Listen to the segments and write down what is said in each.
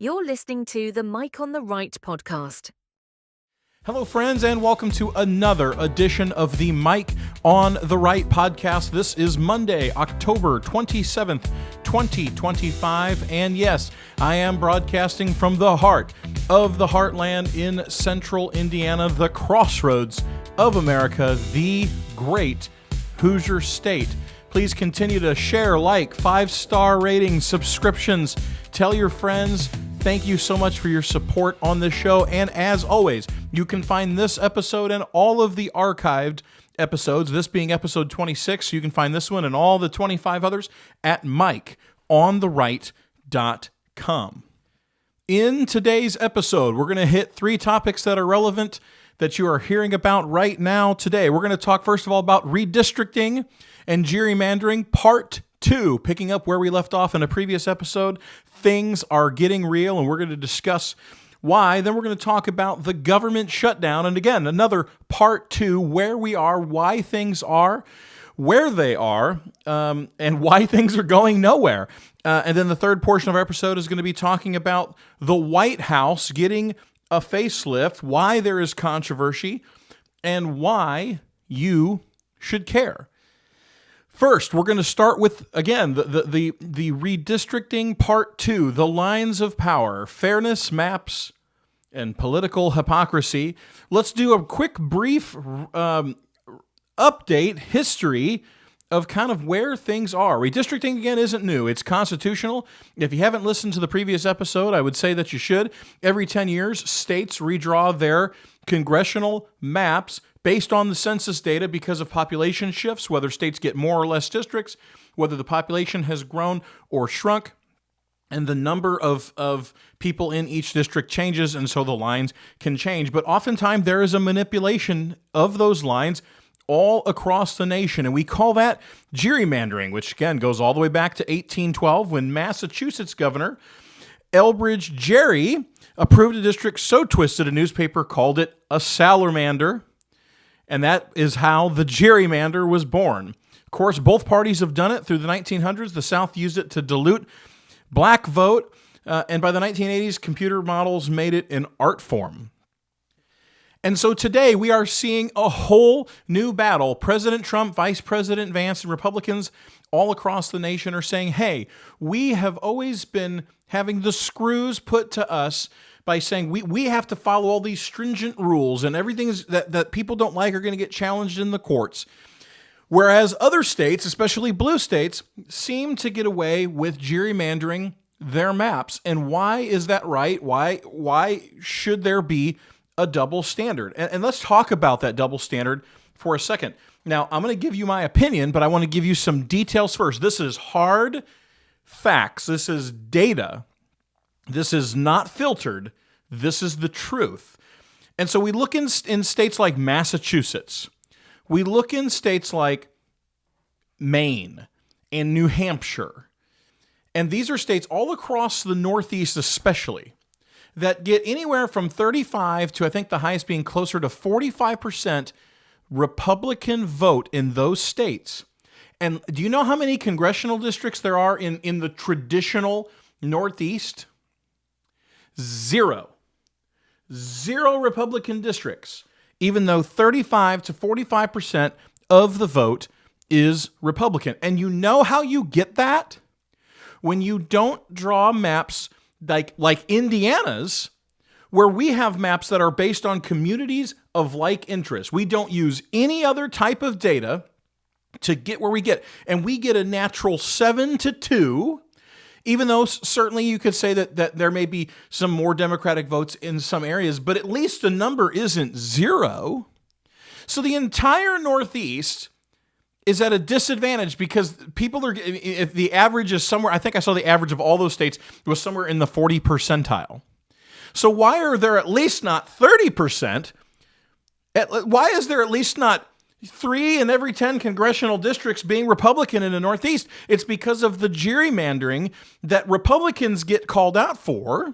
You're listening to the Mike on the Right podcast. Hello, friends, and welcome to another edition of the Mike on the Right podcast. This is Monday, October 27th, 2025, and yes, I am broadcasting from the heart of the heartland in central Indiana, the crossroads of America, the great Hoosier State. Please continue to share, like, 5-star ratings, subscriptions, tell your friends. Thank you so much for your support on this show. And as always, you can find this episode and all of the archived episodes, this being episode 26. You can find this one and all the 25 others at MikeOnTheRight.com. In today's episode, we're going to hit 3 topics that are relevant that you are hearing about right now today. We're going to talk, first of all, about redistricting and gerrymandering, part 2, picking up where we left off in a previous episode. Things are getting real, and we're going to discuss why. Then we're going to talk about the government shutdown, and again, another part 2, where we are, why things are where they are, and why things are going nowhere. And then the third portion of our episode is going to be talking about the White House getting a facelift, why there is controversy, and why you should care. First, we're going to start with, again, the redistricting part 2, the lines of power, fairness, maps, and political hypocrisy. Let's do a quick, brief update, history of kind of where things are. Redistricting, again, isn't new. It's constitutional. If you haven't listened to the previous episode, I would say that you should. Every 10 years, states redraw their congressional maps based on the census data because of population shifts, whether states get more or less districts, whether the population has grown or shrunk, and the number of people in each district changes, and so the lines can change. But oftentimes there is a manipulation of those lines all across the nation, and we call that gerrymandering, which again goes all the way back to 1812 when Massachusetts Governor Elbridge Gerry approved a district so twisted a newspaper called it a salamander. And that is how the gerrymander was born. Of course, both parties have done it through the 1900s. The South used it to dilute black vote. And by the 1980s, computer models made it an art form. And so today we are seeing a whole new battle. President Trump, Vice President Vance, and Republicans all across the nation are saying, hey, we have always been having the screws put to us by saying we have to follow all these stringent rules and everything that people don't like are going to get challenged in the courts. Whereas other states, especially blue states, seem to get away with gerrymandering their maps. And why is that right? Why should there be a double standard? And let's talk about that double standard for a second. Now, I'm going to give you my opinion, but I want to give you some details first. This is hard facts. This is data. This is not filtered. This is the truth. And so we look in states like Massachusetts. We look in states like Maine and New Hampshire. And these are states all across the Northeast especially that get anywhere from 35 to, I think the highest being closer to 45% Republican vote in those states. And do you know how many congressional districts there are in the traditional Northeast? 0 Republican districts, even though 35 to 45% of the vote is Republican. And you know how you get that? When you don't draw maps like Indiana's, where we have maps that are based on communities of like interest. We don't use any other type of data to get where we get. And we get a natural 7-2, even though certainly you could say that there may be some more Democratic votes in some areas, but at least the number isn't 0. So the entire Northeast is at a disadvantage because people are, if the average is somewhere, I think I saw the average of all those states was somewhere in the 40 percentile. So why are there at least not 30%? Why is there at least not 3 in every 10 congressional districts being Republican in the Northeast? It's because of the gerrymandering that Republicans get called out for,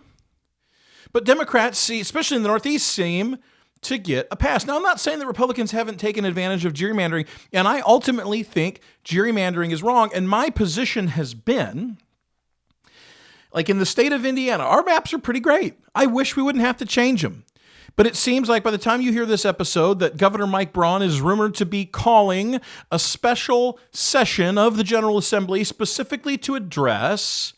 but Democrats, especially in the Northeast, seem to get a pass. Now, I'm not saying that Republicans haven't taken advantage of gerrymandering, and I ultimately think gerrymandering is wrong, and my position has been, Like in the state of Indiana, our maps are pretty great. I wish we wouldn't have to change them. But it seems like by the time you hear this episode that Governor Mike Braun is rumored to be calling a special session of the General Assembly specifically to address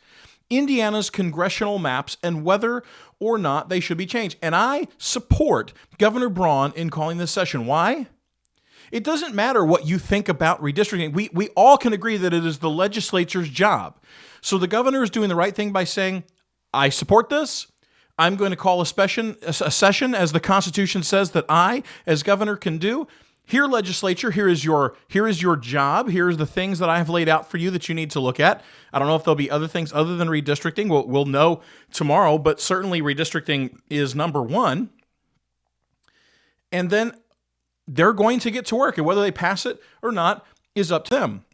Indiana's congressional maps and whether or not they should be changed. And I support Governor Braun in calling this session. Why? It doesn't matter what you think about redistricting. We all can agree that it is the legislature's job. So the governor is doing the right thing by saying, I support this. I'm going to call a session, as the Constitution says that I, as governor, can do. Here, legislature, here is your job. Here's the things that I have laid out for you that you need to look at. I don't know if there'll be other things other than redistricting. We'll know tomorrow, but certainly redistricting is number one. And then they're going to get to work, and whether they pass it or not is up to them.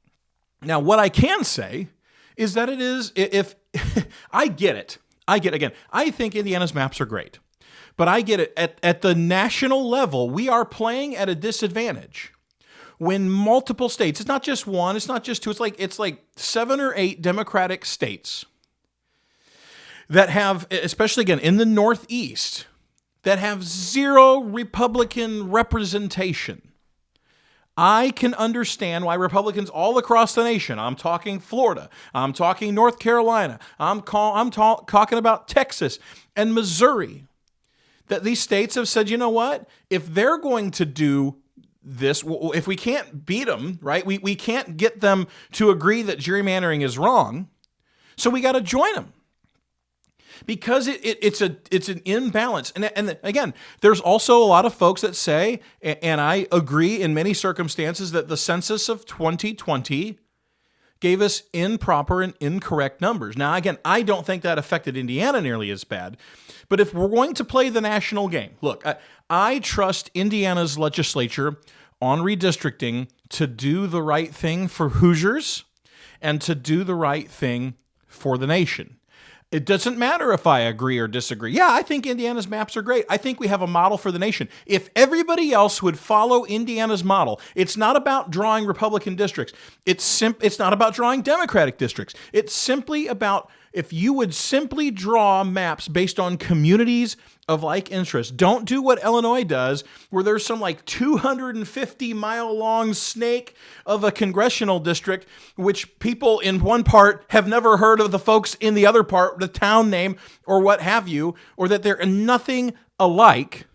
Now, what I can say is that it is, if I get it. Again, I think Indiana's maps are great, but I get it. At the national level, we are playing at a disadvantage when multiple states, it's not just one, it's not just two, it's like 7 or 8 Democratic states that have, especially again in the Northeast, that have 0 Republican representation. I can understand why Republicans all across the nation, I'm talking Florida, I'm talking North Carolina, I'm talking about Texas and Missouri, that these states have said, you know what, if they're going to do this, if we can't beat them, right, we can't get them to agree that gerrymandering is wrong, so we got to join them. Because it's an imbalance. And again, there's also a lot of folks that say, and I agree in many circumstances, that the census of 2020 gave us improper and incorrect numbers. Now, again, I don't think that affected Indiana nearly as bad. But if we're going to play the national game, look, I trust Indiana's legislature on redistricting to do the right thing for Hoosiers and to do the right thing for the nation. It doesn't matter if I agree or disagree. Yeah, I think Indiana's maps are great. I think we have a model for the nation. If everybody else would follow Indiana's model, it's not about drawing Republican districts. It's not about drawing Democratic districts. It's simply about if you would simply draw maps based on communities of like interest. Don't do what Illinois does, where there's some like 250-mile-long snake of a congressional district, which people in one part have never heard of the folks in the other part, the town name or what have you, or that they're nothing alike.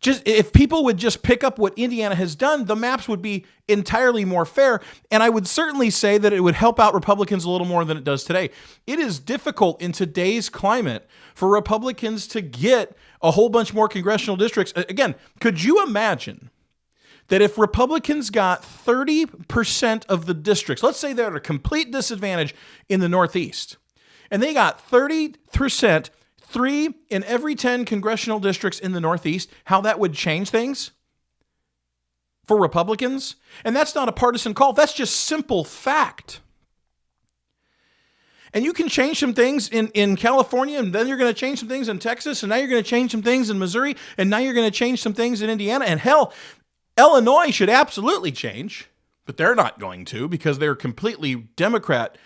Just if people would just pick up what Indiana has done, the maps would be entirely more fair. And I would certainly say that it would help out Republicans a little more than it does today. It is difficult in today's climate for Republicans to get a whole bunch more congressional districts. Again, could you imagine that if Republicans got 30% of the districts, let's say they're at a complete disadvantage in the Northeast, and they got 30%, 3 in every 10 congressional districts in the Northeast, how that would change things for Republicans? And that's not a partisan call. That's just simple fact. And you can change some things in California, and then you're going to change some things in Texas, and now you're going to change some things in Missouri, and now you're going to change some things in Indiana. And hell, Illinois should absolutely change, but they're not going to because they're completely Democrat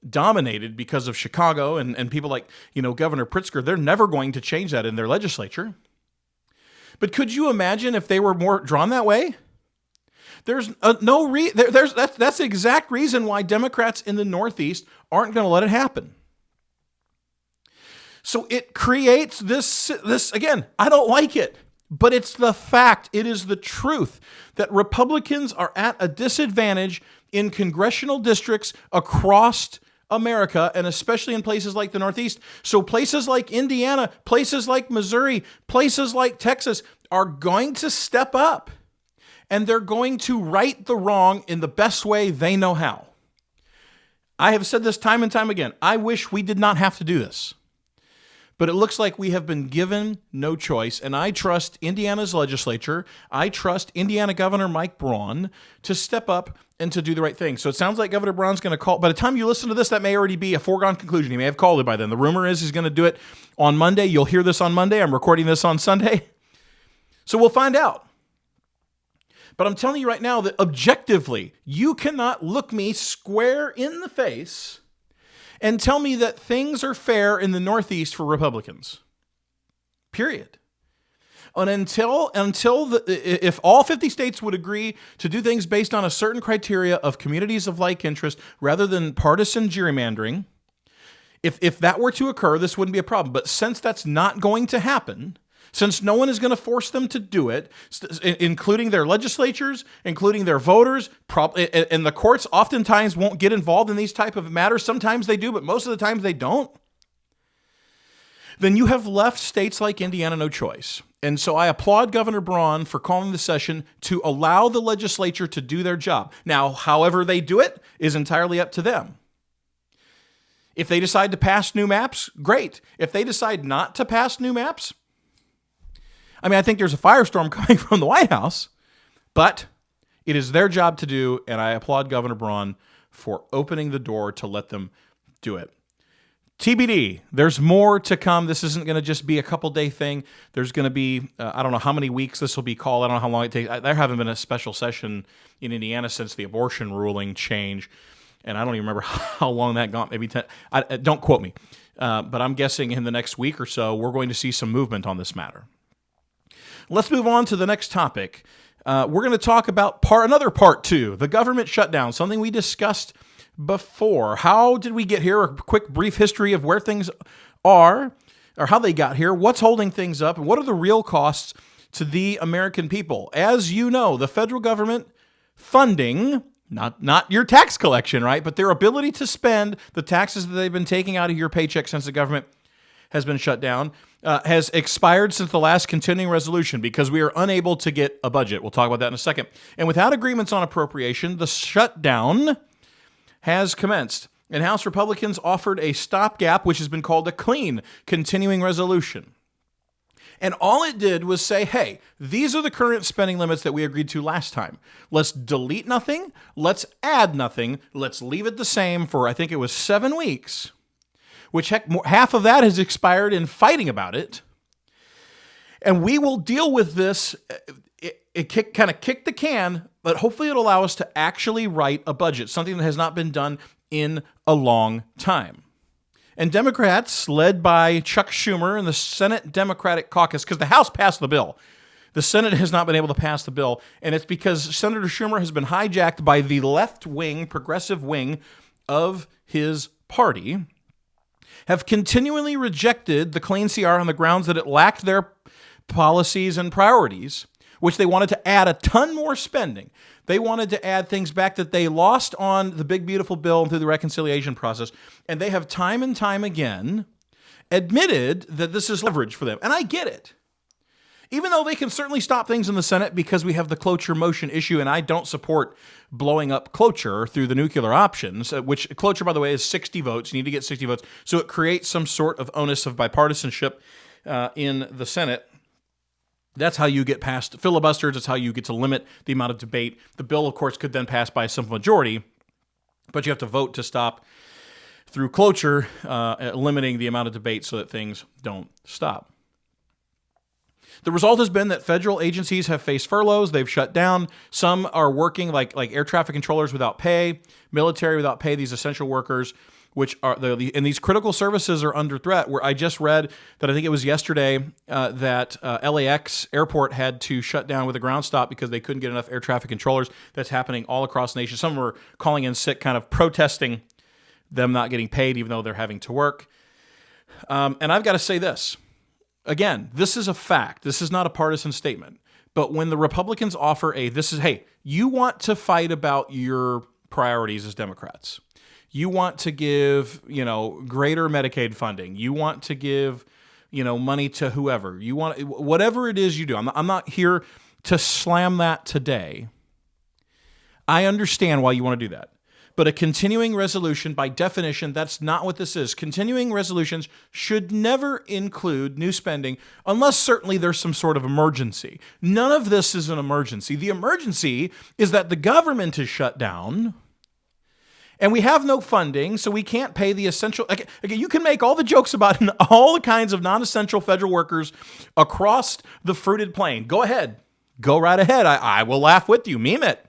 dominated because of Chicago and people like, Governor Pritzker. They're never going to change that in their legislature. But could you imagine if they were more drawn that way? There's that's the exact reason why Democrats in the Northeast aren't going to let it happen. So it creates this again, I don't like it, but it's the fact, it is the truth that Republicans are at a disadvantage in congressional districts across America, and especially in places like the Northeast. So places like Indiana, places like Missouri, places like Texas are going to step up, and they're going to right the wrong in the best way they know how. I have said this time and time again. I wish we did not have to do this. But it looks like we have been given no choice, and I trust Indiana's legislature, I trust Indiana Governor Mike Braun to step up and to do the right thing. So it sounds like Governor Braun's going to call. By the time you listen to this, that may already be a foregone conclusion. He may have called it by then. The rumor is he's going to do it on Monday. You'll hear this on Monday. I'm recording this on Sunday. So we'll find out. But I'm telling you right now that objectively, you cannot look me square in the face and tell me that things are fair in the Northeast for Republicans. Period. And if all 50 states would agree to do things based on a certain criteria of communities of like interest rather than partisan gerrymandering, if that were to occur, this wouldn't be a problem. But since that's not going to happen, since no one is going to force them to do it, including their legislatures, including their voters, and the courts oftentimes won't get involved in these type of matters. Sometimes they do, but most of the time they don't. Then you have left states like Indiana no choice. And so I applaud Governor Braun for calling the session to allow the legislature to do their job. Now, however they do it is entirely up to them. If they decide to pass new maps, great. If they decide not to pass new maps, I think there's a firestorm coming from the White House, but it is their job to do, and I applaud Governor Braun for opening the door to let them do it. TBD, there's more to come. This isn't going to just be a couple-day thing. There's going to be, I don't know how many weeks this will be called. I don't know how long it takes. There haven't been a special session in Indiana since the abortion ruling change, and I don't even remember how long that got, maybe 10. Don't quote me, but I'm guessing in the next week or so, we're going to see some movement on this matter. Let's move on to the next topic. We're going to talk about another part two, the government shutdown, something we discussed before. How did we get here? A quick brief history of where things are, or how they got here, what's holding things up, and what are the real costs to the American people. As you know, the federal government funding, not your tax collection, right, but their ability to spend the taxes that they've been taking out of your paycheck since the government has been shut down, has expired since the last continuing resolution because we are unable to get a budget. We'll talk about that in a second. And without agreements on appropriation, the shutdown has commenced. And House Republicans offered a stopgap, which has been called a clean continuing resolution. And all it did was say, hey, these are the current spending limits that we agreed to last time. Let's delete nothing. Let's add nothing. Let's leave it the same for, I think it was 7 weeks. Which half of that has expired in fighting about it. And we will deal with this. It kind of kicked the can, but hopefully it'll allow us to actually write a budget, something that has not been done in a long time. And Democrats, led by Chuck Schumer and the Senate Democratic Caucus, because the House passed the bill, the Senate has not been able to pass the bill, and it's because Senator Schumer has been hijacked by the left-wing, progressive wing of his party, have continually rejected the Clean CR on the grounds that it lacked their policies and priorities, which they wanted to add a ton more spending. They wanted to add things back that they lost on the big, beautiful bill and through the reconciliation process. And they have time and time again admitted that this is leverage for them. And I get it. Even though they can certainly stop things in the Senate because we have the cloture motion issue, and I don't support blowing up cloture through the nuclear options, which cloture, by the way, is 60 votes. You need to get 60 votes. So it creates some sort of onus of bipartisanship in the Senate. That's how you get past filibusters. It's how you get to limit the amount of debate. The bill, of course, could then pass by a simple majority, but you have to vote to stop through cloture, limiting the amount of debate so that things don't stop. The result has been that federal agencies have faced furloughs. They've shut down. Some are working like air traffic controllers without pay, military without pay, these essential workers, which are and these critical services are under threat. Where I just read that I think it was yesterday that LAX airport had to shut down with a ground stop because they couldn't get enough air traffic controllers. That's happening all across the nation. Some were calling in sick, kind of protesting them not getting paid even though they're having to work. And I've got to say this. Again, this is a fact. This is not a partisan statement. But when the Republicans offer hey, you want to fight about your priorities as Democrats. You want to give, greater Medicaid funding. You want to give, money to whoever. You want whatever it is you do. I'm not here to slam that today. I understand why you want to do that. But a continuing resolution, by definition, that's not what this is. Continuing resolutions should never include new spending unless certainly there's some sort of emergency. None of this is an emergency. The emergency is that the government is shut down and we have no funding, so we can't pay the essential. Again, you can make all the jokes about all the kinds of non-essential federal workers across the fruited plain. Go ahead. Go right ahead. I will laugh with you. Meme it.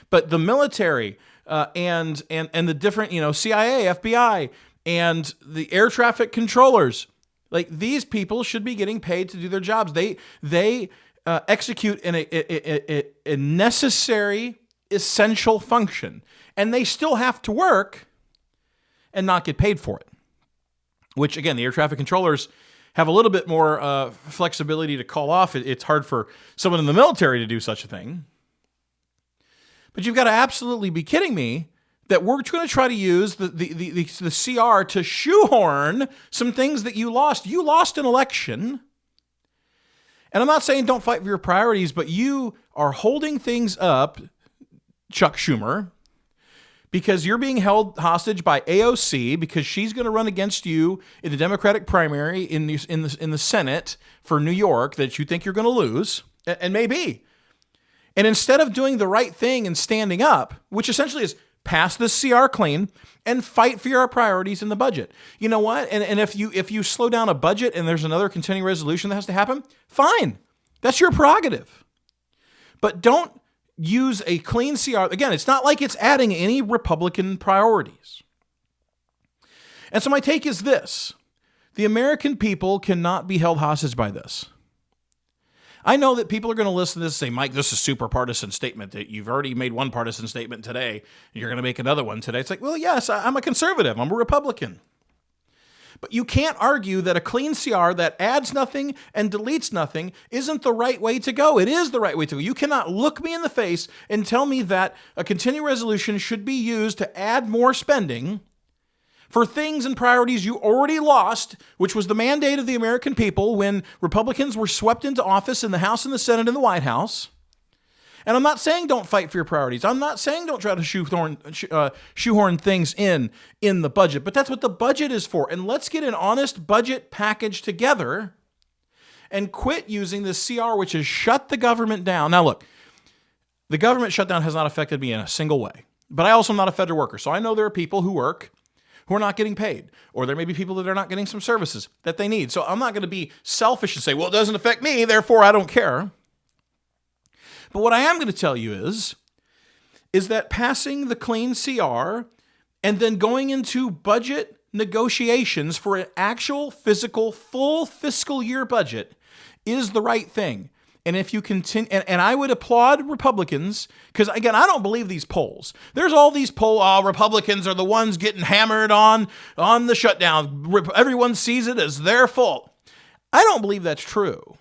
But the military... and the different, CIA, FBI, and the air traffic controllers. Like, these people should be getting paid to do their jobs. They execute a necessary, essential function, and they still have to work and not get paid for it. Which, again, the air traffic controllers have a little bit more flexibility to call off. It's hard for someone in the military to do such a thing. But you've got to absolutely be kidding me that we're going to try to use the CR to shoehorn some things that you lost. You lost an election. And I'm not saying don't fight for your priorities, but you are holding things up, Chuck Schumer, because you're being held hostage by AOC because she's going to run against you in the Democratic primary in the Senate for New York that you think you're going to lose, and maybe. And instead of doing the right thing and standing up, which essentially is pass this CR clean and fight for your priorities in the budget. You know what? And if you slow down a budget and there's another continuing resolution that has to happen, fine. That's your prerogative. But don't use a clean CR. Again, it's not like it's adding any Republican priorities. And so my take is this. The American people cannot be held hostage by this. I know that people are going to listen to this and say, Mike, this is a super partisan statement. That you've already made one partisan statement today, and you're going to make another one today. It's like, well, yes, I'm a conservative. I'm a Republican. But you can't argue that a clean CR that adds nothing and deletes nothing isn't the right way to go. It is the right way to go. You cannot look me in the face and tell me that a continuing resolution should be used to add more spending for things and priorities you already lost, which was the mandate of the American people when Republicans were swept into office in the House and the Senate and the White House. And I'm not saying don't fight for your priorities. I'm not saying don't try to shoehorn things in the budget, but that's what the budget is for. And let's get an honest budget package together and quit using the CR, which is shut the government down. Now, look, the government shutdown has not affected me in a single way, but I also am not a federal worker. So I know there are people who work who are not getting paid, or there may be people that are not getting some services that they need. So I'm not going to be selfish and say, well, it doesn't affect me, therefore I don't care. But what I am going to tell you is that passing the clean CR and then going into budget negotiations for an actual physical, full fiscal year budget is the right thing. And if you continue, and I would applaud Republicans, because again, I don't believe these polls. There's all these Republicans are the ones getting hammered on the shutdown. Everyone sees it as their fault. I don't believe that's true.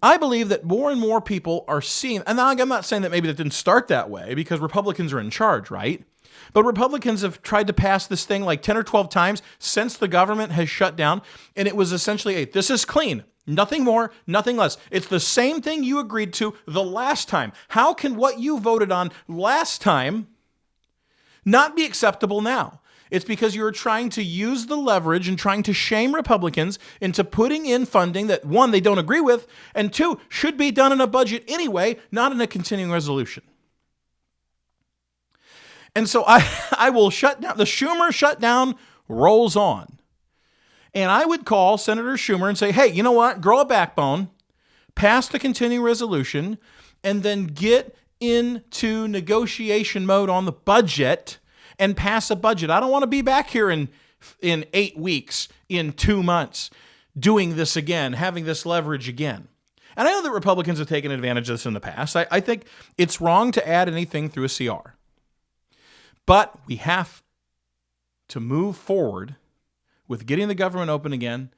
I believe that more and more people are seeing, and I'm not saying that maybe that didn't start that way because Republicans are in charge, right? But Republicans have tried to pass this thing like 10 or 12 times since the government has shut down, and it was essentially this is clean. Nothing more, nothing less. It's the same thing you agreed to the last time. How can what you voted on last time not be acceptable now? It's because you're trying to use the leverage and trying to shame Republicans into putting in funding that, one, they don't agree with, and two, should be done in a budget anyway, not in a continuing resolution. And so I will shut down. The Schumer shutdown rolls on. And I would call Senator Schumer and say, hey, you know what? Grow a backbone, pass the continuing resolution, and then get into negotiation mode on the budget and pass a budget. I don't want to be back here in 8 weeks, in 2 months, doing this again, having this leverage again. And I know that Republicans have taken advantage of this in the past. I think it's wrong to add anything through a CR. But we have to move forward with getting the government open again,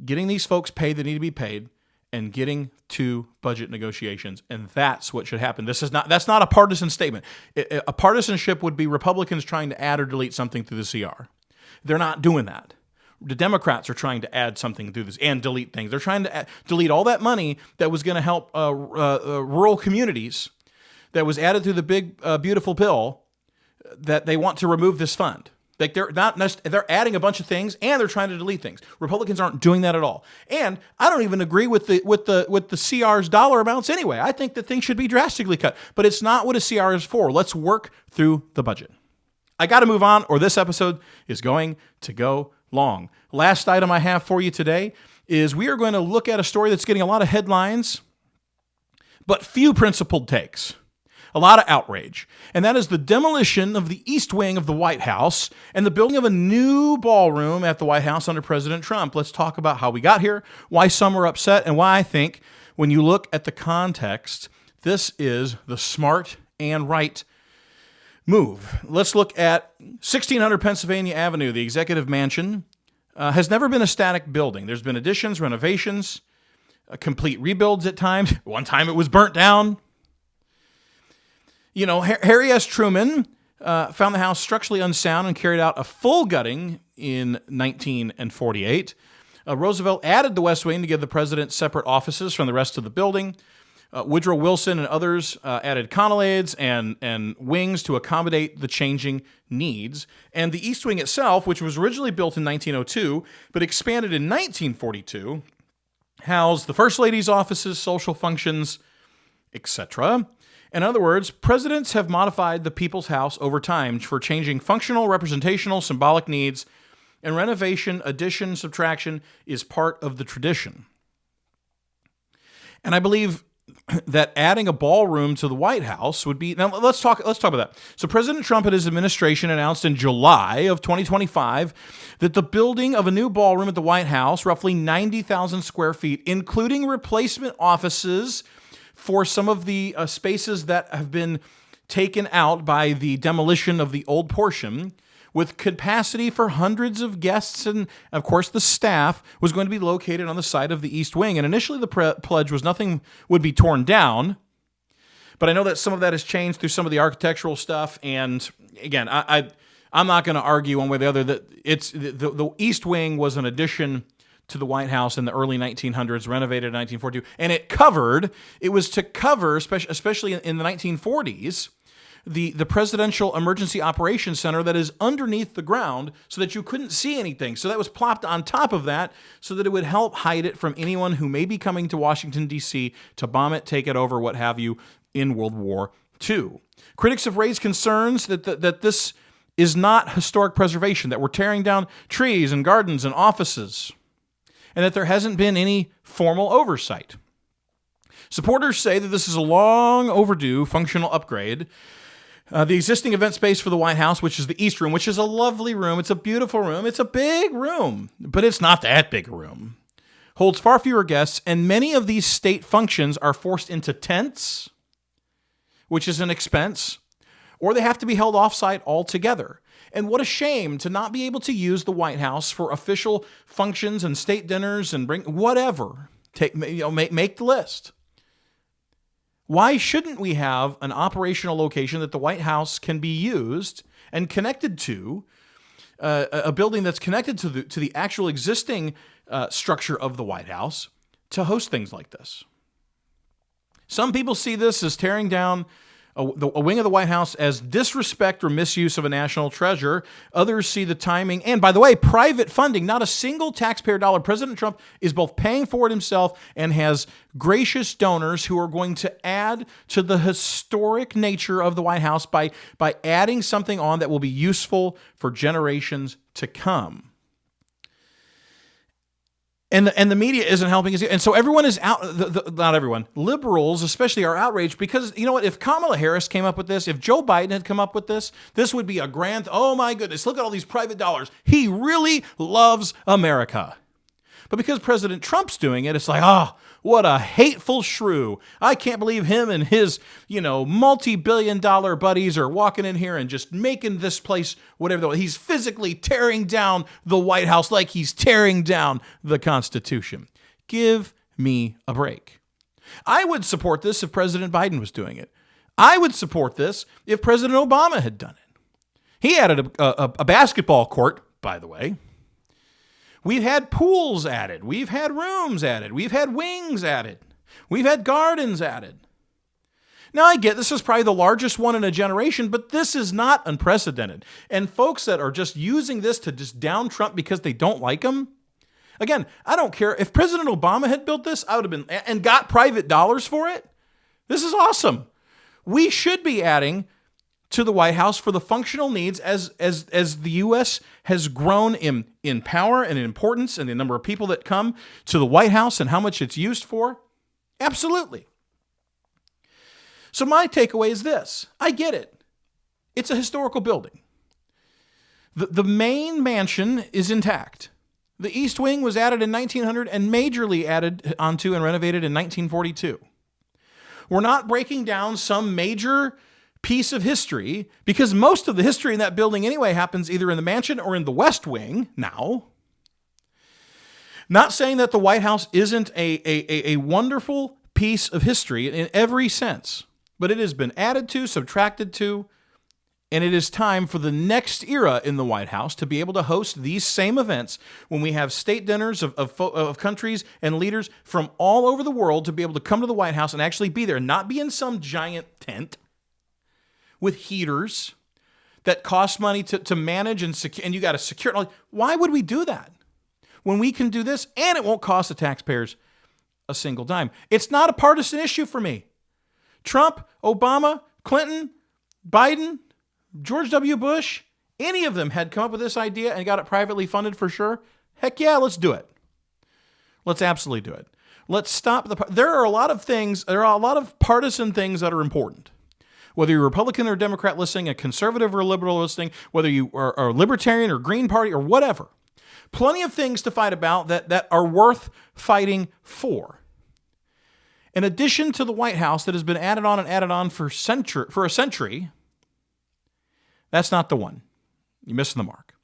getting these folks paid that need to be paid, and getting to budget negotiations. And that's what should happen. That's not a partisan statement. A partisanship would be Republicans trying to add or delete something through the CR. They're not doing that. The Democrats are trying to add something through this and delete things. They're trying to delete all that money that was going to help rural communities that was added through the big, beautiful bill that they want to remove this fund. Like they're adding a bunch of things and they're trying to delete things. Republicans aren't doing that at all. And I don't even agree with the CR's dollar amounts anyway. I think that things should be drastically cut, but it's not what a CR is for. Let's work through the budget. I got to move on or this episode is going to go long. Last item I have for you today is we are going to look at a story that's getting a lot of headlines, but few principled takes. a lot of outrage. And that is the demolition of the east wing of the White House and the building of a new ballroom at the White House under President Trump. Let's talk about how we got here, why some are upset, and why I think when you look at the context, this is the smart and right move. Let's look at 1600 Pennsylvania Avenue, the Executive Mansion. Has never been a static building. There's been additions, renovations, complete rebuilds at times. One time it was burnt down. You know, Harry S. Truman found the house structurally unsound and carried out a full gutting in 1948. Roosevelt added the West Wing to give the president separate offices from the rest of the building. Woodrow Wilson and others added colonnades and wings to accommodate the changing needs. And the East Wing itself, which was originally built in 1902, but expanded in 1942, housed the First Lady's offices, social functions, etc. In other words, presidents have modified the people's house over time for changing functional, representational, symbolic needs, and renovation, addition, subtraction is part of the tradition. And I believe that adding a ballroom to the White House would be... Now, let's talk about that. So President Trump and his administration announced in July of 2025 that the building of a new ballroom at the White House, roughly 90,000 square feet, including replacement offices for some of the spaces that have been taken out by the demolition of the old portion, with capacity for hundreds of guests and, of course, the staff, was going to be located on the side of the East Wing. And initially the pledge was nothing would be torn down, but I know that some of that has changed through some of the architectural stuff. And again, I'm not going to argue one way or the other that it's the East Wing was an addition to the White House in the early 1900s, renovated in 1942, and it was to cover, especially in the 1940s, the Presidential Emergency Operations Center that is underneath the ground so that you couldn't see anything. So that was plopped on top of that so that it would help hide it from anyone who may be coming to Washington, D.C. to bomb it, take it over, what have you, in World War II. Critics have raised concerns that this is not historic preservation, that we're tearing down trees and gardens and offices, and that there hasn't been any formal oversight. Supporters say that this is a long overdue functional upgrade. The existing event space for the White House, which is the East Room, which is a lovely room. It's a beautiful room. It's a big room, but it's not that big a room. Holds far fewer guests, and many of these state functions are forced into tents, which is an expense, or they have to be held offsite altogether. And what a shame to not be able to use the White House for official functions and state dinners and bring whatever. Make the list. Why shouldn't we have an operational location that the White House can be used and connected to, a building that's connected to the actual existing structure of the White House to host things like this? Some people see this as tearing down a wing of the White House as disrespect or misuse of a national treasure. Others see the timing, and by the way, private funding, not a single taxpayer dollar. President Trump is both paying for it himself and has gracious donors who are going to add to the historic nature of the White House by adding something on that will be useful for generations to come. And the media isn't helping us. And so everyone is out, not everyone, liberals especially are outraged because, you know what, if Kamala Harris came up with this, if Joe Biden had come up with this would be a grand, oh my goodness, look at all these private dollars. He really loves America. But because President Trump's doing it, it's like, what a hateful shrew. I can't believe him and his, multi-billion-dollar buddies are walking in here and just making this place whatever. He's physically tearing down the White House like he's tearing down the Constitution. Give me a break. I would support this if President Biden was doing it. I would support this if President Obama had done it. He added a basketball court, by the way. We've had pools added. We've had rooms added. We've had wings added. We've had gardens added. Now, I get this is probably the largest one in a generation, but this is not unprecedented. And folks that are just using this to just down Trump because they don't like him, again, I don't care. If President Obama had built this, I would have been, and got private dollars for it. This is awesome. We should be adding to the White House for the functional needs as the U.S. has grown in power and in importance and the number of people that come to the White House and how much it's used for? Absolutely. So my takeaway is this. I get it. It's a historical building. The main mansion is intact. The East Wing was added in 1900 and majorly added onto and renovated in 1942. We're not breaking down some major piece of history because most of the history in that building anyway happens either in the mansion or in the West Wing now. Not saying that the White House isn't a wonderful piece of history in every sense, but it has been added to, subtracted to, and it is time for the next era in the White House to be able to host these same events when we have state dinners of countries and leaders from all over the world to be able to come to the White House and actually be there and not be in some giant tent with heaters that cost money to manage and you got to secure. Like, why would we do that when we can do this and it won't cost the taxpayers a single dime? It's not a partisan issue for me. Trump, Obama, Clinton, Biden, George W. Bush, any of them had come up with this idea and got it privately funded for sure. Heck yeah, let's do it. Let's absolutely do it. Let's stop there are a lot of partisan things that are important. Whether you're Republican or Democrat listening, a conservative or liberal listening, whether you are libertarian or Green Party or whatever, plenty of things to fight about that are worth fighting for. In addition to the White House that has been added on for a century, that's not the one. You're missing the mark.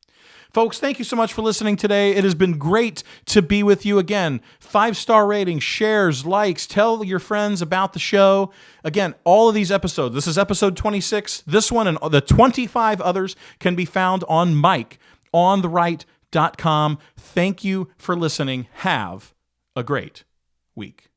Folks, thank you so much for listening today. It has been great to be with you again. 5-star rating, shares, likes, tell your friends about the show. Again, all of these episodes, this is episode 26. This one and the 25 others can be found on MikeOnTheRight.com. Thank you for listening. Have a great week.